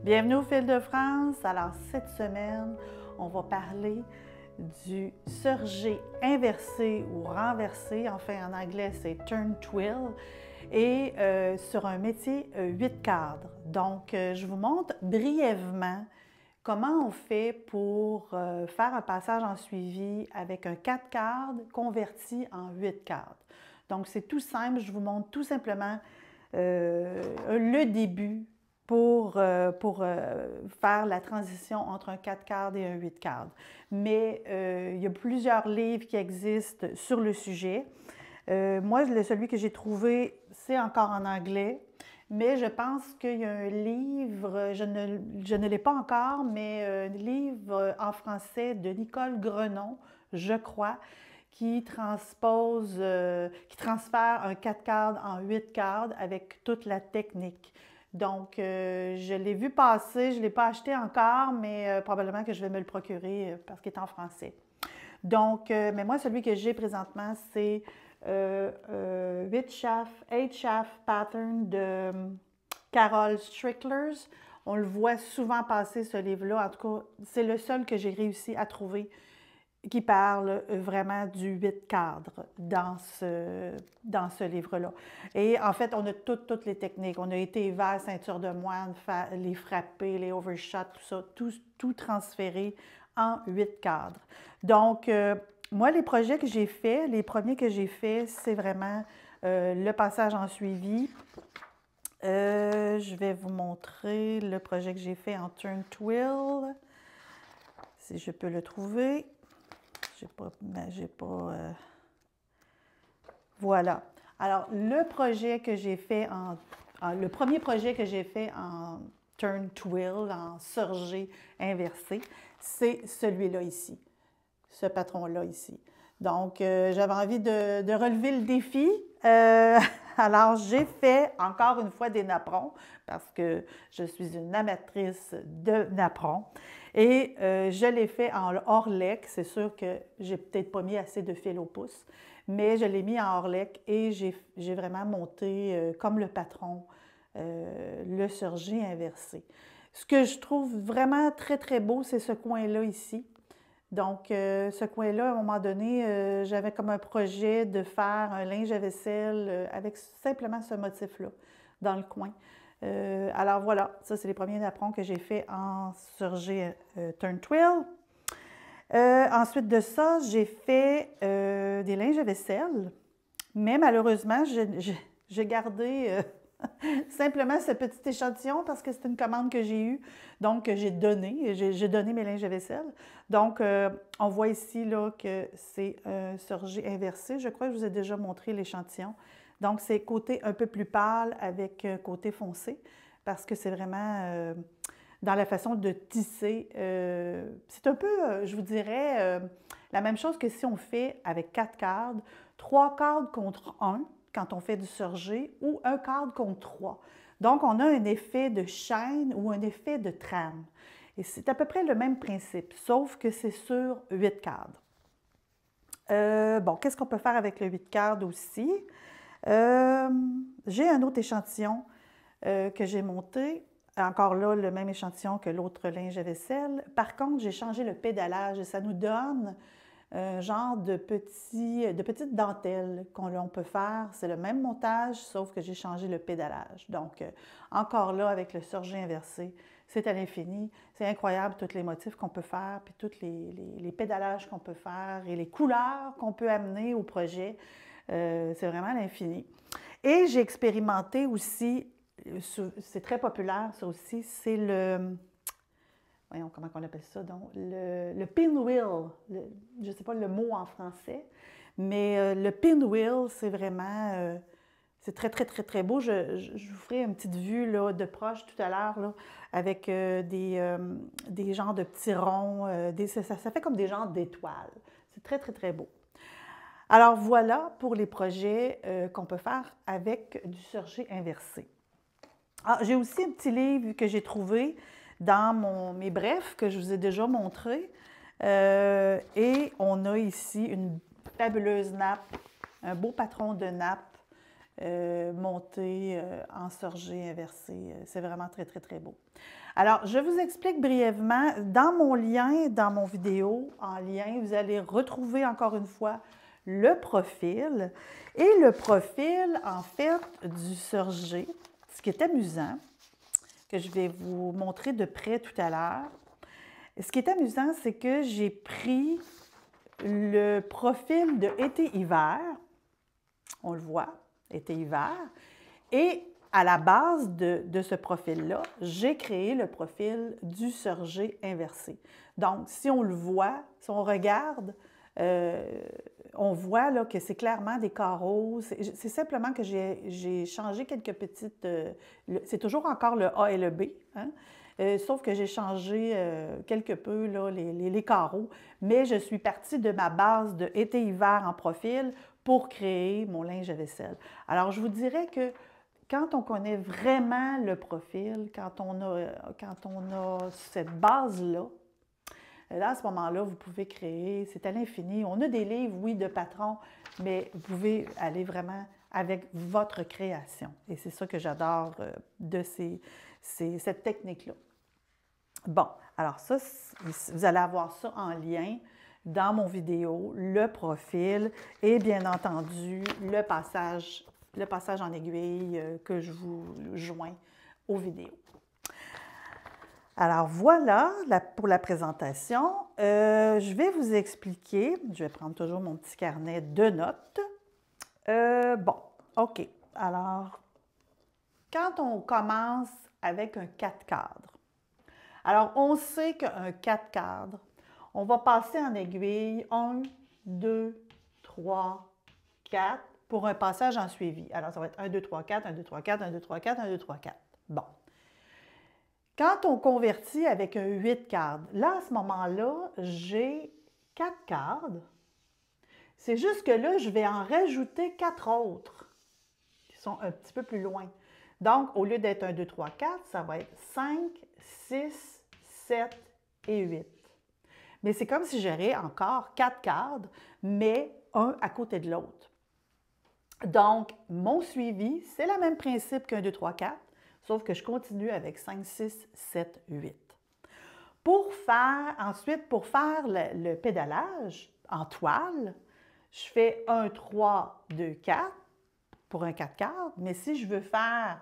Bienvenue au Fil de France. Alors cette semaine, on va parler du sergé inversé ou renversé, enfin en anglais c'est turn twill, et sur un métier 8 cadres. Donc je vous montre brièvement comment on fait pour faire un passage en suivi avec un 4 cadres converti en 8 cadres. Donc c'est tout simple, je vous montre tout simplement le début pour faire la transition entre un 4 cadres et un 8 cadres. Mais il y a plusieurs livres qui existent sur le sujet. Moi, celui que j'ai trouvé, c'est encore en anglais, mais je pense qu'il y a un livre, je ne l'ai pas encore, mais un livre en français de Nicole Grenon, je crois, qui transpose, qui transfère un 4 cadres en 8 cadres avec toute la technique. Donc, je l'ai vu passer, je ne l'ai pas acheté encore, mais probablement que je vais me le procurer parce qu'il est en français. Donc, mais moi, celui que j'ai présentement, c'est 8 shaft pattern de Carol Strickler. On le voit souvent passer, ce livre-là. En tout cas, c'est le seul que j'ai réussi à trouver qui parle vraiment du 8 cadres dans ce livre-là. Et en fait, on a toutes les techniques. On a été vers ceinture de moine, les frappés, les overshots, tout ça, tout transféré en 8 cadres. Donc, moi, les projets que j'ai faits, les premiers que j'ai faits, c'est vraiment le passage en suivi. Je vais vous montrer le projet que j'ai fait en turn twill, si je peux le trouver. Voilà. Alors, le projet que j'ai fait le premier projet que j'ai fait en turn twill, en sergé inversé, c'est celui-là ici, ce patron-là ici. Donc, j'avais envie de relever le défi. Alors, j'ai fait encore une fois des napperons parce que je suis une amatrice de napperons. Et je l'ai fait en Orlec. C'est sûr que j'ai peut-être pas mis assez de fil au pouce, mais je l'ai mis en Orlec et j'ai vraiment monté comme le patron le sergé inversé. Ce que je trouve vraiment très beau, c'est ce coin-là ici. Donc, ce coin-là, à un moment donné, j'avais comme un projet de faire un linge à vaisselle avec simplement ce motif-là dans le coin. Alors voilà, ça c'est les premiers napperons que j'ai fait en sergé turn twill. Ensuite de ça, j'ai fait des linges à vaisselle, mais malheureusement, j'ai gardé simplement ce petit échantillon parce que c'est une commande que j'ai eue, donc j'ai donné mes linges à vaisselle. Donc, on voit ici là, que c'est un sergé inversé. Je crois que je vous ai déjà montré l'échantillon. Donc, c'est côté un peu plus pâle avec côté foncé parce que c'est vraiment dans la façon de tisser. C'est un peu, je vous dirais, la même chose que si on fait avec 4 cadres, 3 cadres contre 1 quand on fait du sergé ou un cadre contre 3. Donc, on a un effet de chaîne ou un effet de trame. Et c'est à peu près le même principe, sauf que c'est sur 8 cadres. Bon, qu'est-ce qu'on peut faire avec le 8 cadres aussi? J'ai un autre échantillon que j'ai monté. Encore là, le même échantillon que l'autre linge à vaisselle. Par contre, j'ai changé le pédalage et ça nous donne un genre de petite dentelle qu'on peut faire. C'est le même montage, sauf que j'ai changé le pédalage. Donc, encore là, avec le sergé inversé, c'est à l'infini. C'est incroyable tous les motifs qu'on peut faire, puis tous les pédalages qu'on peut faire et les couleurs qu'on peut amener au projet. C'est vraiment à l'infini. Et j'ai expérimenté aussi, c'est très populaire ça aussi, c'est voyons comment on appelle ça donc, le pinwheel, je ne sais pas le mot en français, mais le pinwheel, c'est vraiment, c'est très beau. Je vous ferai une petite vue là, de proche tout à l'heure avec des genres de petits ronds, ça fait comme des genres d'étoiles. C'est très beau. Alors voilà pour les projets qu'on peut faire avec du sergé inversé. Ah, j'ai aussi un petit livre que j'ai trouvé dans mes brefs que je vous ai déjà montré. Et on a ici une fabuleuse nappe, un beau patron de nappe monté en surgé inversé. C'est vraiment très, très, très beau. Alors, je vous explique brièvement. Dans mon lien, dans mon vidéo en lien, vous allez retrouver encore une fois le profil. Et le profil, en fait, du surgé, ce qui est amusant, que je vais vous montrer de près tout à l'heure. Ce qui est amusant, c'est que j'ai pris le profil de été-hiver, on le voit, été-hiver, et à la base de ce profil-là, j'ai créé le profil du surgé inversé. Donc, si on le voit, si on regarde, on voit là, que c'est clairement des carreaux. C'est simplement que j'ai changé quelques petites... c'est toujours encore le A et le B, hein? Sauf que j'ai changé quelque peu là, les carreaux, mais je suis partie de ma base de été-hiver en profil pour créer mon linge à vaisselle. Alors, je vous dirais que quand on connaît vraiment le profil, quand on a cette base-là, là, à ce moment-là, vous pouvez créer, c'est à l'infini. On a des livres, oui, de patrons, mais vous pouvez aller vraiment avec votre création. Et c'est ça que j'adore de cette technique-là. Bon, alors ça, vous allez avoir ça en lien dans mon vidéo, le profil et bien entendu le passage en aiguille que je vous joins aux vidéos. Alors voilà pour la présentation. Je vais vous expliquer, je vais prendre toujours mon petit carnet de notes. Bon, OK. Alors, quand on commence avec un 4 cadres, alors on sait qu'un 4 cadres, on va passer en aiguille 1, 2, 3, 4 pour un passage en suivi. Alors, ça va être 1, 2, 3, 4, 1, 2, 3, 4, 1, 2, 3, 4, 1, 2, 3, 4. Bon. Quand on convertit avec un 8 cadres, là, à ce moment-là, j'ai 4 cadres. C'est juste que là, je vais en rajouter 4 autres qui sont un petit peu plus loin. Donc, au lieu d'être 1, 2, 3, 4, ça va être 5, 6, 7 et 8. Mais c'est comme si j'aurais encore 4 cadres, mais un à côté de l'autre. Donc, mon suivi, c'est le même principe qu'un 2, 3, 4, sauf que je continue avec 5, 6, 7, 8. Ensuite, pour faire le pédalage en toile, je fais 1, 3, 2, 4 pour un 4 cadres, mais si je veux faire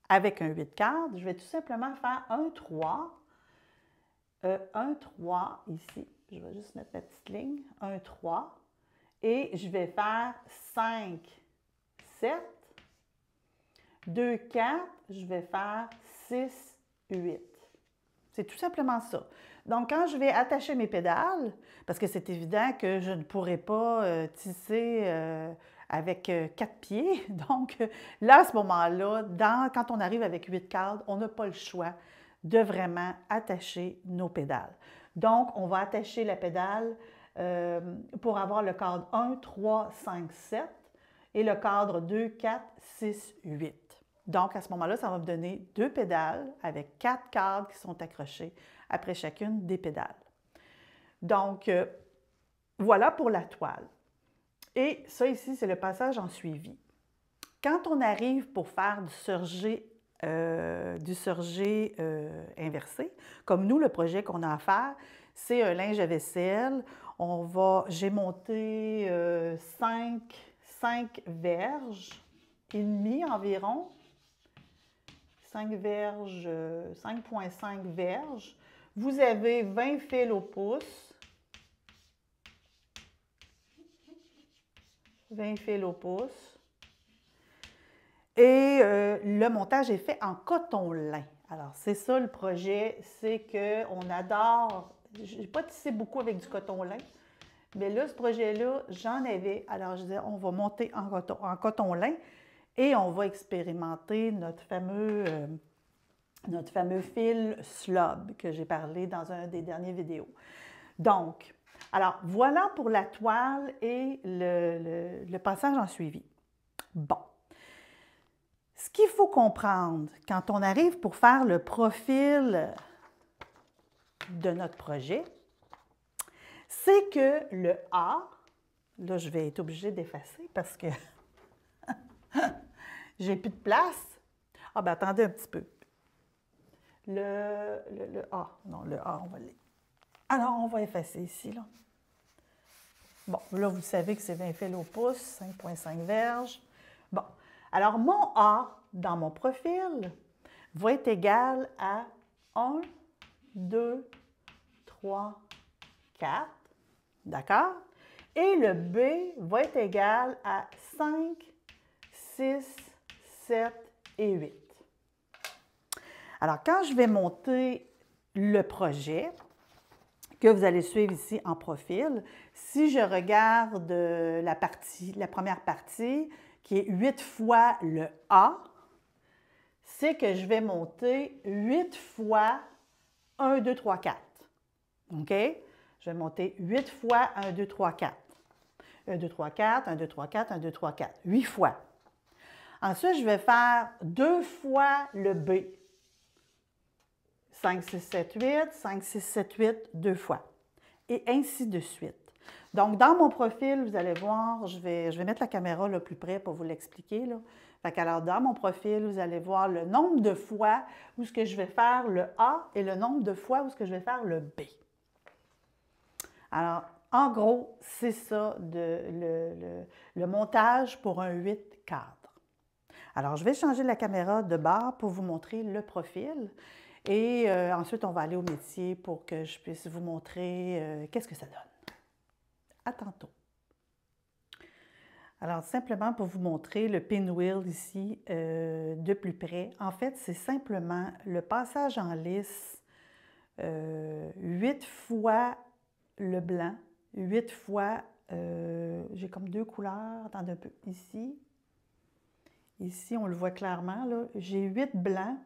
avec un 8 cadres, je vais tout simplement faire 1, 3, 1, 3 ici. Je vais juste mettre ma petite ligne, 1, 3, et je vais faire 5, 7, 2, 4, je vais faire 6, 8. C'est tout simplement ça. Donc, quand je vais attacher mes pédales, parce que c'est évident que je ne pourrai pas tisser avec 4 pieds, donc là, à ce moment-là, quand on arrive avec 8 cadres, on n'a pas le choix de vraiment attacher nos pédales. Donc, on va attacher la pédale pour avoir le cadre 1, 3, 5, 7 et le cadre 2, 4, 6, 8. Donc, à ce moment-là, ça va me donner 2 pédales avec 4 cadres qui sont accrochés après chacune des pédales. Donc, voilà pour la toile. Et ça ici, c'est le passage en suivi. Quand on arrive pour faire du surgé inversé, comme nous, le projet qu'on a à faire, c'est un linge à vaisselle. J'ai monté 5 verges et demi environ. 5 verges, 5,5 verges. Vous avez 20 fils au pouce. 20 fils au pouce. Et le montage est fait en coton lin. Alors, c'est ça le projet, c'est qu'on adore, je n'ai pas tissé beaucoup avec du coton lin, mais là, ce projet-là, j'en avais. Alors, je disais, on va monter en coton lin et on va expérimenter notre fameux fil slob que j'ai parlé dans un des dernières vidéos. Donc, alors, voilà pour la toile et le passage en suivi. Bon. Ce qu'il faut comprendre quand on arrive pour faire le profil de notre projet, c'est que le A, là je vais être obligée d'effacer parce que J'ai plus de place. Ah, ben attendez un petit peu. Le A. Non, le A, on va le... Alors, on va effacer ici, là. Bon, là, vous savez que c'est 20 fils au pouce, 5,5 verges. Bon, alors mon A dans mon profil va être égal à 1, 2, 3, 4. D'accord? Et le B va être égal à 5, 6, 7 et 8. Alors, quand je vais monter le projet que vous allez suivre ici en profil, si je regarde la première partie, qui est 8 fois le A, c'est que je vais monter 8 fois 1, 2, 3, 4. OK? Je vais monter 8 fois 1, 2, 3, 4. 1, 2, 3, 4, 1, 2, 3, 4, 1, 2, 3, 4. 8 fois. Ensuite, je vais faire 2 fois le B. 5, 6, 7, 8, 5, 6, 7, 8, 2 fois. Et ainsi de suite. Donc, dans mon profil, vous allez voir, je vais mettre la caméra là, plus près pour vous l'expliquer. Alors, dans mon profil, vous allez voir le nombre de fois où ce que je vais faire le A et le nombre de fois où ce que je vais faire le B. Alors, en gros, c'est ça le montage pour un 8 cadre. Alors, je vais changer la caméra de bord pour vous montrer le profil. Et ensuite, on va aller au métier pour que je puisse vous montrer qu'est-ce que ça donne. À tantôt. Alors, simplement pour vous montrer le pinwheel ici de plus près. En fait, c'est simplement le passage en lisse 8 fois le blanc, 8 fois, j'ai comme deux couleurs, attendez un peu, ici. Ici, on le voit clairement, là, j'ai 8 blancs,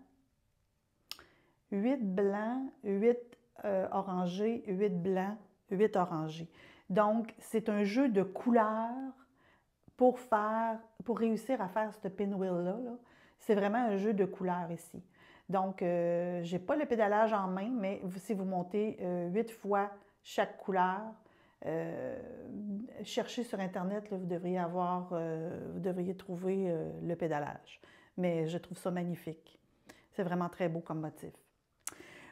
8 blancs, 8 orangés, 8 blancs, 8 orangés. Donc, c'est un jeu de couleurs pour réussir à faire ce pinwheel-là. C'est vraiment un jeu de couleurs ici. Donc, je n'ai pas le pédalage en main, mais si vous montez 8 fois chaque couleur, cherchez sur Internet, là, vous devriez trouver le pédalage. Mais je trouve ça magnifique. C'est vraiment très beau comme motif.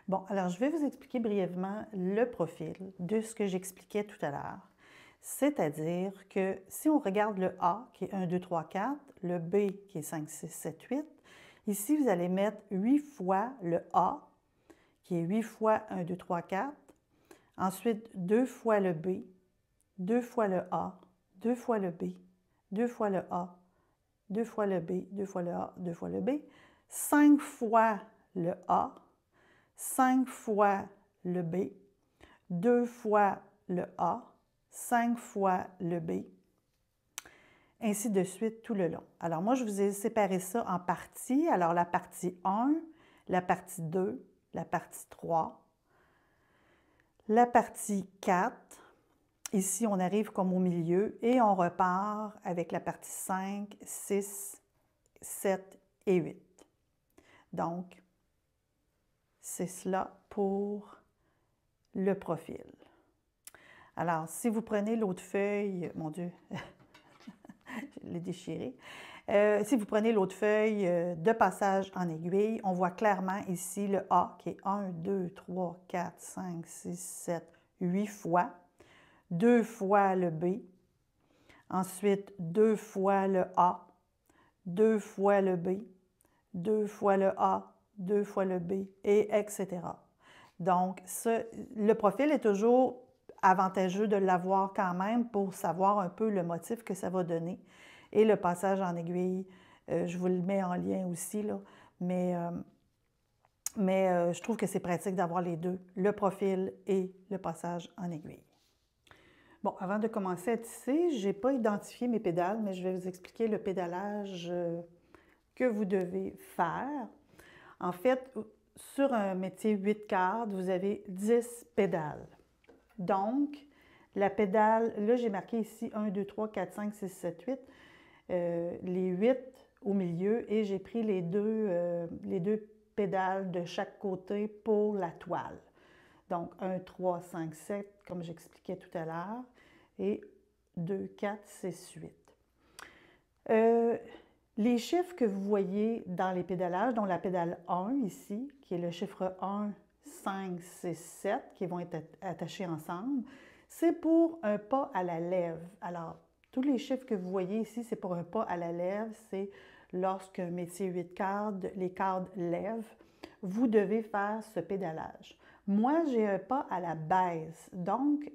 Bon, alors je vais vous expliquer brièvement le profil de ce que j'expliquais tout à l'heure. C'est-à-dire que si on regarde le A qui est 1, 2, 3, 4, le B qui est 5, 6, 7, 8, ici vous allez mettre 8 fois le A qui est 8 fois 1, 2, 3, 4. Ensuite, 2 fois le B, 2 fois le A, 2 fois le B, 2 fois le A, 2 fois le B, 2 fois le A, 2 fois le B, 5 fois le A, 5 fois le B, 2 fois le A, 5 fois le B, ainsi de suite tout le long. Alors moi, je vous ai séparé ça en parties. Alors la partie 1, la partie 2, la partie 3, la partie 4. Ici, on arrive comme au milieu et on repart avec la partie 5, 6, 7 et 8. Donc, c'est cela pour le profil. Alors, si vous prenez l'autre feuille, mon Dieu, je l'ai déchiré. Si vous prenez l'autre feuille de passage en aiguille, on voit clairement ici le A qui est 1, 2, 3, 4, 5, 6, 7, 8 fois. 2 fois le B. Ensuite, 2 fois le A. 2 fois le B. 2 fois le A. 2 fois le B, et etc. Donc, le profil est toujours avantageux de l'avoir quand même pour savoir un peu le motif que ça va donner. Et le passage en aiguille, je vous le mets en lien aussi, là, mais je trouve que c'est pratique d'avoir les deux, le profil et le passage en aiguille. Bon, avant de commencer à tisser, je n'ai pas identifié mes pédales, mais je vais vous expliquer le pédalage que vous devez faire. En fait, sur un métier 8 quarts, vous avez 10 pédales. Donc, la pédale, là j'ai marqué ici 1, 2, 3, 4, 5, 6, 7, 8, les 8 au milieu et j'ai pris les deux pédales de chaque côté pour la toile. Donc 1, 3, 5, 7, comme j'expliquais tout à l'heure, et 2, 4, 6, 8. Les chiffres que vous voyez dans les pédalages, dont la pédale 1 ici, qui est le chiffre 1, 5, 6, 7, qui vont être attachés ensemble, c'est pour un pas à la lèvre. Alors, tous les chiffres que vous voyez ici, c'est pour un pas à la lèvre, c'est lorsqu'un métier 8 cordes, les cordes lèvent, vous devez faire ce pédalage. Moi, j'ai un pas à la baisse, donc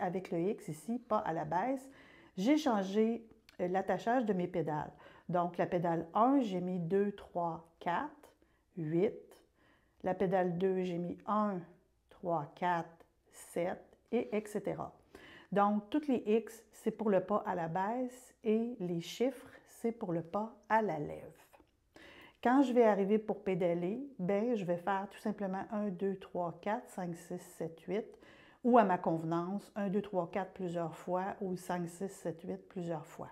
avec le X ici, pas à la baisse, j'ai changé l'attachage de mes pédales. Donc, la pédale 1, j'ai mis 2, 3, 4, 8. La pédale 2, j'ai mis 1, 3, 4, 7, et etc. Donc, toutes les X, c'est pour le pas à la baisse et les chiffres, c'est pour le pas à la lèvre. Quand je vais arriver pour pédaler, bien, je vais faire tout simplement 1, 2, 3, 4, 5, 6, 7, 8, ou à ma convenance, 1, 2, 3, 4 plusieurs fois, ou 5, 6, 7, 8 plusieurs fois.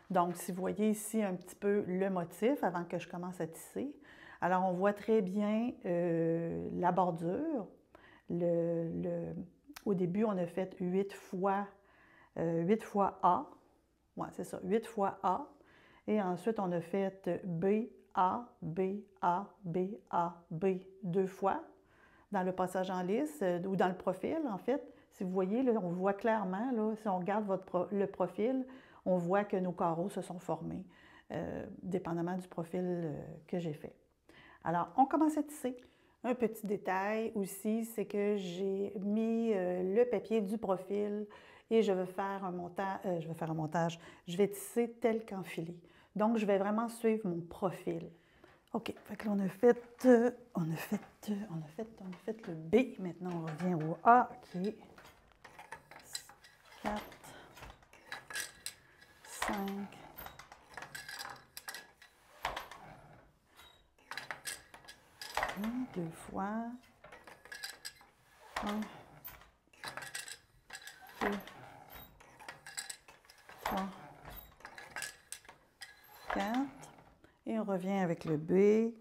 Donc, si vous voyez ici un petit peu le motif avant que je commence à tisser, alors on voit très bien la bordure. Au début, on a fait 8 fois A. Ouais, c'est ça, 8 fois A. Et ensuite, on a fait B, A, B, A, B, A, B 2 fois dans le passage en lisse ou dans le profil, en fait. Si vous voyez, là, on voit clairement, là, si on regarde le profil, on voit que nos carreaux se sont formés, dépendamment du profil que j'ai fait. Alors, on commence à tisser. Un petit détail aussi, c'est que j'ai mis le papier du profil et je vais faire un montage, je vais tisser tel qu'enfilé. Donc, je vais vraiment suivre mon profil. OK, fait que là, on a fait le B. Maintenant, on revient au A, qui est 4, 5, 2 fois, 1, 2, 3, 4, et on revient avec le B,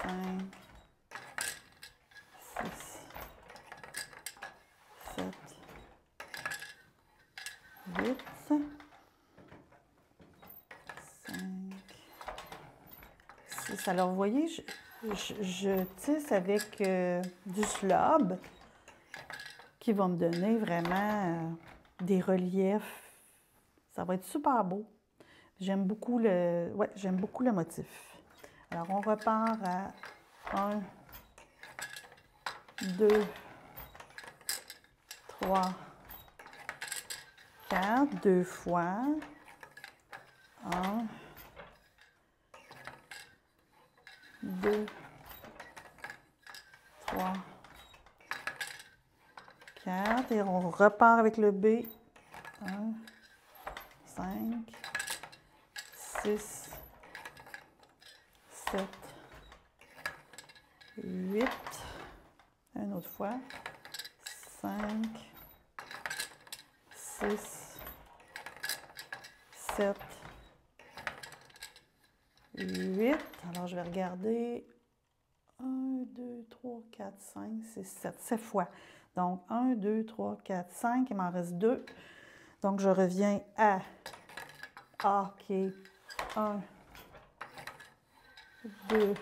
5, 6, 7, 8, 5, 6. Alors, vous voyez, je tisse avec du slob qui va me donner vraiment des reliefs. Ça va être super beau. J'aime beaucoup le motif. Alors, on repart à 1, 2, 3, 4, 2 fois. 1, 2, 3, 4. Et on repart avec le B. 1, 5, 6, 7, 8. Une autre fois. 5, 6, 7, 8. Alors, je vais regarder. 1, 2, 3, 4, 5, 6, 7. 7 fois. Donc, 1, 2, 3, 4, 5. Il m'en reste 2. Donc, je reviens à A qui est 1, 2,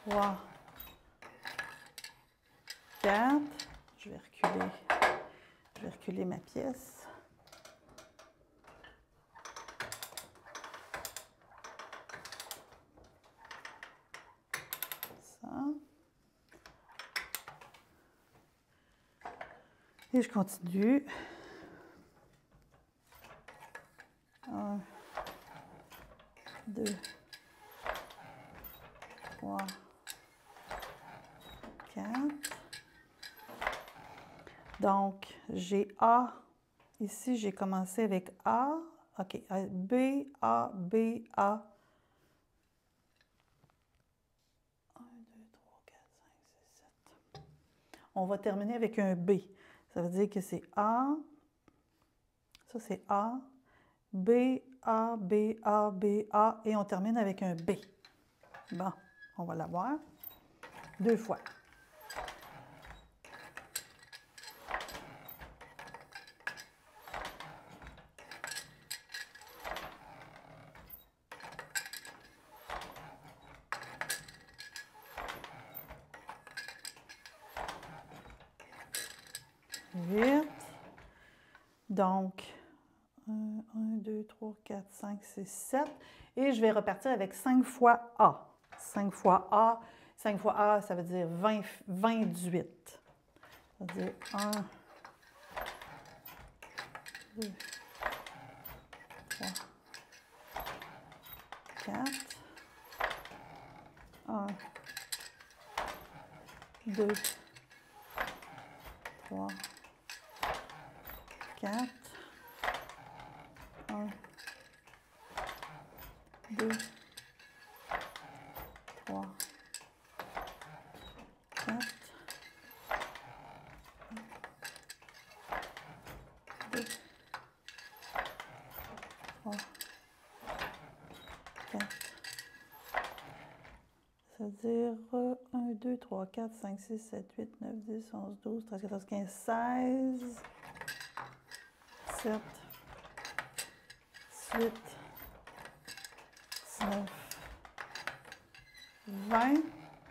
3, 4. Je vais reculer ma pièce. Ça. Et je continue. 1, 2, 3, 4. Donc, j'ai A. Ici, j'ai commencé avec A. OK. B, A, B, A. 1, 2, 3, 4, 5, 6, 7. On va terminer avec un B. Ça veut dire que c'est A. Ça, c'est A. B, A, B, A, B, A. Et on termine avec un B. Bon, on va l'avoir 2 fois. Donc, 1, 2, 3, 4, 5, 6, 7. Et je vais repartir avec 5 fois A. 5 fois A. 5 fois A, ça veut dire 28. Ça veut dire 1, 2, 3, 4. 1, 2, 3, 4. 1, 2, 3, 4, 2, 3, 4. Ça veut dire 1, 2, 3, 4, 5, 6, 7, 8, 9, 10, 11, 12, 13, 14, 15, 16, 17, 18, 19, 20.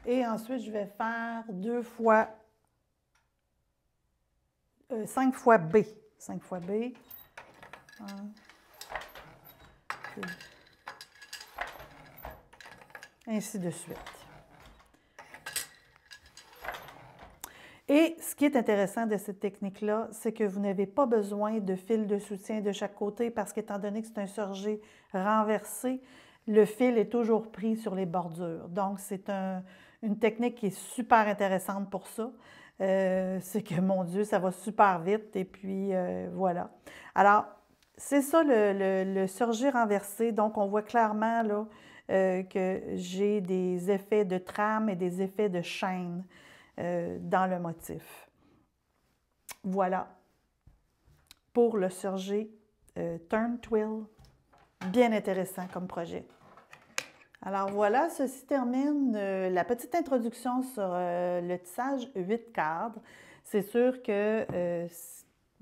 Et ensuite, je vais faire 5 fois B. 5 fois B. 1, 2. Ainsi de suite. Et ce qui est intéressant de cette technique-là, c'est que vous n'avez pas besoin de fil de soutien de chaque côté parce qu'étant donné que c'est un surgé renversé, le fil est toujours pris sur les bordures. Donc, c'est une technique qui est super intéressante pour ça. C'est que, mon Dieu, ça va super vite et puis voilà. Alors, c'est ça le surgé renversé. Donc, on voit clairement là, que j'ai des effets de trame et des effets de chaîne dans le motif. Voilà pour le surgé Turn Twill. Bien intéressant comme projet. Alors voilà, ceci termine la petite introduction sur le tissage 8 cadres. C'est sûr que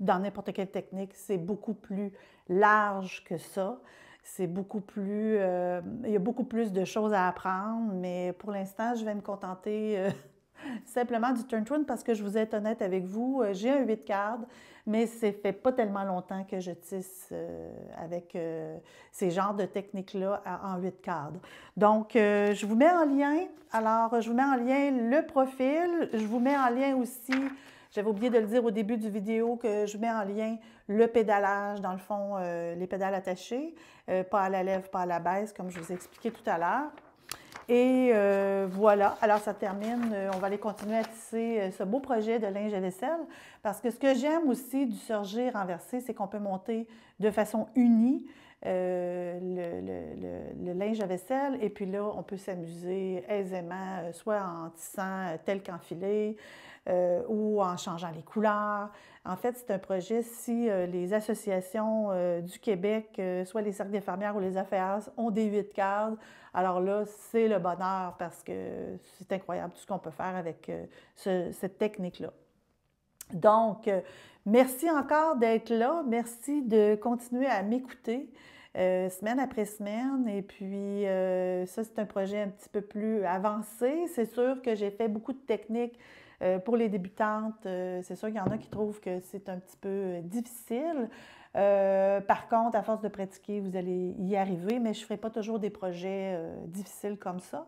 dans n'importe quelle technique, c'est beaucoup plus large que ça. C'est beaucoup plus... il y a beaucoup plus de choses à apprendre, mais pour l'instant, je vais me contenter simplement du turn twin parce que je vous ai honnête avec vous, j'ai un 8 cadres, mais ça fait pas tellement longtemps que je tisse avec ces genres de techniques-là en 8 cadres. Donc, je vous mets en lien. Alors, je vous mets en lien le profil. Je vous mets en lien aussi, j'avais oublié de le dire au début du vidéo, que je mets en lien le pédalage, dans le fond, les pédales attachées, pas à la lèvre, pas à la baisse, comme je vous ai expliqué tout à l'heure. Et voilà, alors ça termine, on va aller continuer à tisser ce beau projet de linge à vaisselle parce que ce que j'aime aussi du surgé renversé, c'est qu'on peut monter de façon unie le linge à vaisselle et puis là, on peut s'amuser aisément, soit en tissant tel qu'enfilé ou en changeant les couleurs. En fait, c'est un projet, si les associations du Québec, soit les cercles des fermières ou les AFEAS, ont des 8 cadres, alors là, c'est le bonheur parce que c'est incroyable tout ce qu'on peut faire avec cette technique-là. Donc, merci encore d'être là. Merci de continuer à m'écouter semaine après semaine. Et puis, ça, c'est un projet un petit peu plus avancé. C'est sûr que j'ai fait beaucoup de techniques pour les débutantes. C'est sûr qu'il y en a qui trouvent que c'est un petit peu difficile. Par contre, à force de pratiquer, vous allez y arriver, mais je ne ferai pas toujours des projets difficiles comme ça.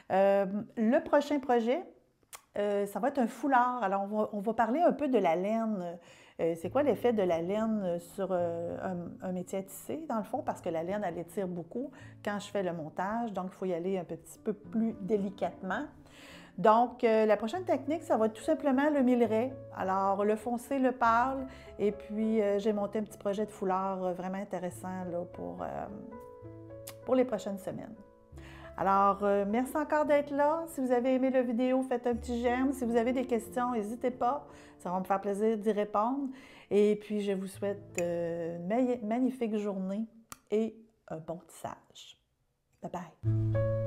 Le prochain projet, ça va être un foulard. Alors, on va parler un peu de la laine. C'est quoi l'effet de la laine sur un métier à tisser, dans le fond, parce que la laine, elle étire beaucoup quand je fais le montage, donc il faut y aller un petit peu plus délicatement. Donc, la prochaine technique, ça va être tout simplement le milleret. Alors, le foncé, le pâle, et puis j'ai monté un petit projet de foulard vraiment intéressant là, pour les prochaines semaines. Alors, merci encore d'être là. Si vous avez aimé la vidéo, faites un petit j'aime. Si vous avez des questions, n'hésitez pas. Ça va me faire plaisir d'y répondre. Et puis, je vous souhaite une magnifique journée et un bon tissage. Bye bye!